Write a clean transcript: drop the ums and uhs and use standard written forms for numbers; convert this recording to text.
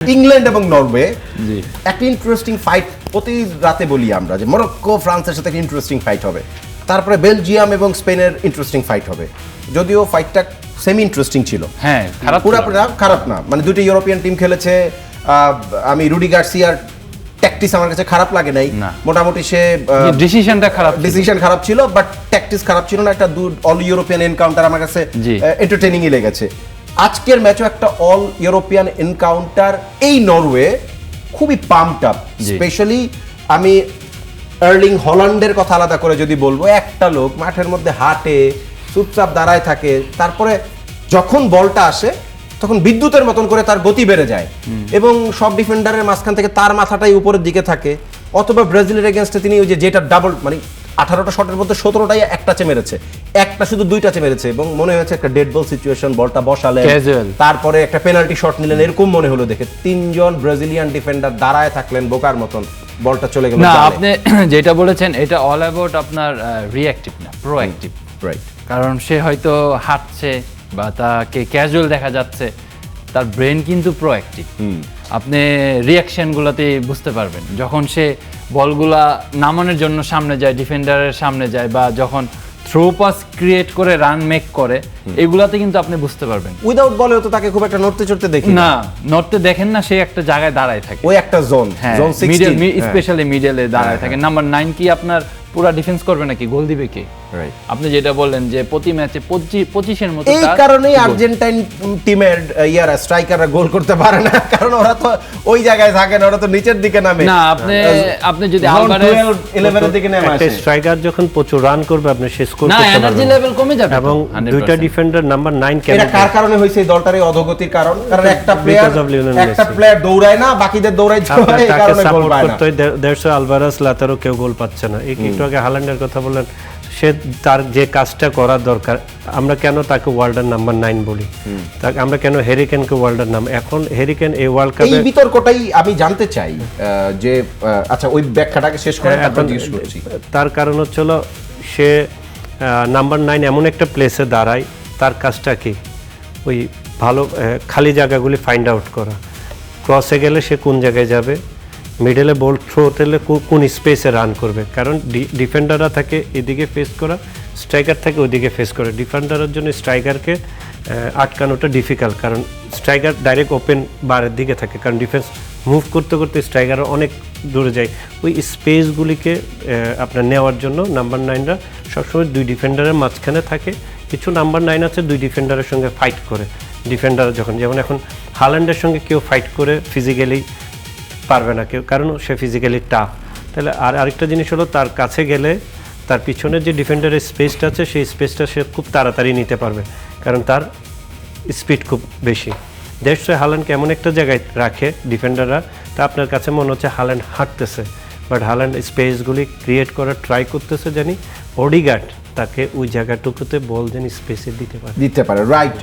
England এবং Norway জি একটা interesting fight প্রতি রাতে বলি আমরা যে মরক্কো ফ্রান্সের সাথে একটা ইন্টারেস্টিং ফাইট হবে, তারপরে বেলজিয়াম এবং স্পেনের ইন্টারেস্টিং ফাইট হবে। যদিও ফাইটটা সেমি ইন্টারেস্টিং ছিল, হ্যাঁ খারাপ পুরোপুরি খারাপ না, মানে দুটো ইউরোপিয়ান টিম খেলেছে। আমি রুডি গার্সিয়ার ট্যাকটিস আমার কাছে খারাপ লাগে নাই, না। মোটামুটি সে ডিসিশনটা খারাপ ডিসিশন খারাপ ছিল, বাট ট্যাকটিস খারাপ ছিল না। একটা অল ইউরোপিয়ান এনকাউন্টার আমার কাছে জি। এন্টারটেইনিংই লেগেছে। আজকের ম্যাচও একটা অল ইউরোপিয়ান এনকাউন্টার। এই নরওয়ে খুবই পাম্পড আপ, জি। স্পেশালি আমি আর্লিং হল্যান্ডের কথা আলাদা করে যদি বলবো, একটা লোক মাঠের মধ্যে হাঁটে, চুপচাপ দাঁড়ায় থাকে, তারপরে যখন বলটা আসে তখন বিদ্যুতের মতন করে তার গতি বেড়ে যায় এবং সব ডিফেন্ডারের মাঝখান থেকে তার মাথাটাই উপরের দিকে থাকে। অথবা ব্রাজিলের এগেনস্টে তিনি ওই যে যেটা ডাবল, মানে 18টা শটের মধ্যে 17টাই এক টাচে মেরেছে, একটা শুধু 2 টাচে মেরেছে এবং মনে হয়েছে একটা ডেড বল সিচুয়েশন, বলটা বসালেন, Casual। তারপরে একটা পেনাল্টি শট নিলেন, এরকম মনে হলো দেখে। 3 জন ব্রাজিলিয়ান ডিফেন্ডার দাঁড়ায় থাকলেন বোকার মতন, বলটা চলে গেল না। জালে। আপনি যেটা বলেছেন এটা অল অ্যাবাউট আপনার রিঅ্যাক্টিভ না, প্রোঅ্যাক্টিভ। রাইট। কারণ সে হয়তো হাঁটছে বা তাকে ক্যাজুয়াল দেখা যাচ্ছে, তার ব্রেন কিন্তু প্রোঅ্যাক্টিভ। আপনি রিয়াকশনগুলোতে বুঝতে পারবেন যখন সে বলগুলা নামানোর জন্য সামনে যায়, ডিফেন্ডারের সামনে যায়, বা যখন থ্রো পাস ক্রিয়েট করে রান মেক করে, এগুলাতে কিন্তু আপনি বুঝতে পারবেন। উইদাউট বলেও তো তাকে খুব একটা নড়তে চড়তে দেখি না, নড়তে দেখেন না, সে একটা জায়গায় দাঁড়ায় থাকে। ওই একটা জোন, হ্যাঁ, জোন 16 স্পেশালি মিডলে দাঁড়ায় থাকে। নাম্বার 9 কি আপনার পুরা ডিফেন্স করবে নাকি? গোল দিবে কে? রাইট। আপনি যেটা বললেন যে প্রতি ম্যাচে 25-এর মতো এই তার কারণেই গোল। আর্জেন্টাইন টিমের স্ট্রাইকাররা গোল করতে পারে না, কারণ ওরা তো ওই জায়গায় থাকে না, ওরা তো নিচের দিকে নামে। না, আপনি যদি Zone আলভারেজ 12, 11 এর দিকে নেমে একটা আসে। স্ট্রাইকার যখন প্রচুর রান করবে আপনি শেষ করতে না, পারবেন এনার্জি লেভেল কমে যাবে এবং 100%। দুইটা ডিফেন্ডার নাম্বার 9 কেন এটা কার কারণে হয়েছে? এই দলটার এই অধোগতির কারণ, কারণ একটা Because of Lionel একটা Messi। প্লেয়ার দৌড়ায় না, বাকিদের দৌড়াইতে আপনার হয়, এই তাকে কারণে গোল সাপোর্ট পায় না। করতে হয়। দেড়শো আলভারেজ লাতারও কেউ গোল পাচ্ছে না। একটু আগে হাল্যান্ডের কথা বললেন, সে তার যে কাজটা করা দরকার, আমরা কেন তাকে ওয়ার্ল্ডের নাম্বার 9 বলি? তাকে আমরা কেন হ্যারিকেনকে ওয়ার্ল্ডের নাম? এখন হ্যারিকেন এই ওয়ার্ল্ড এই কাপে বিতর্কটাই আমি জানতে চাই, যে আচ্ছা ওই ব্যাখ্যাটাকে শেষ করে তারপর এখন জিজ্ঞেস করছি। তার কারণ হচ্ছিল সে নাম্বার 9 এমন একটা প্লেসে দাঁড়ায়, তার কাজটা কি? ওই ভালো খালি জায়গাগুলি ফাইন্ড আউট করা, ক্রসে গেলে সে কোন জায়গায় যাবে, মিডলে বল থ্রো হলে কোন স্পেসে রান করবে। কারণ ডিফেন্ডাররা থাকে এদিকে ফেস করা, স্ট্রাইকার থাকে ওইদিকে ফেস করে। ডিফেন্ডারের জন্য স্ট্রাইকারকে আটকানোটা ডিফিকাল্ট, কারণ স্ট্রাইকার ডাইরেক্ট ওপেন বারের দিকে থাকে, কারণ ডিফেন্স মুভ করতে করতে স্ট্রাইকার অনেক দূরে যায়। ওই স্পেসগুলিকে আপনার নেওয়ার জন্য নাম্বার 9রা সবসময় দুই ডিফেন্ডারের মাঝখানে থাকে। কিছু নাম্বার 9 আছে দুই ডিফেন্ডারের সঙ্গে ফাইট করে। ডিফেন্ডার যখন, যেমন এখন হাল্যান্ডের সঙ্গে কেউ ফাইট করে ফিজিক্যালি পারবে না কেউ, কারণ সে ফিজিক্যালি টাফ। তাহলে আরেকটা জিনিস হলো, তার কাছে গেলে তার পিছনে যে ডিফেন্ডারের স্পেসটা আছে সেই স্পেসটা সে খুব তাড়াতাড়ি নিতে পারবে, কারণ তার স্পিড খুব বেশি। দেশে হাল্যান্ডকে এমন একটা জায়গায় রাখে ডিফেন্ডাররা, তা আপনার কাছে মনে হচ্ছে হাল্যান্ড হাঁটতেছে, বাট হাল্যান্ড স্পেসগুলি ক্রিয়েট করার ট্রাই করতেছে, জানি ওডিগার্ড তাকে ওই জায়গাটুকুতে বল যেন স্পেসে দিতে পারে। দিতে পারে, রাইট।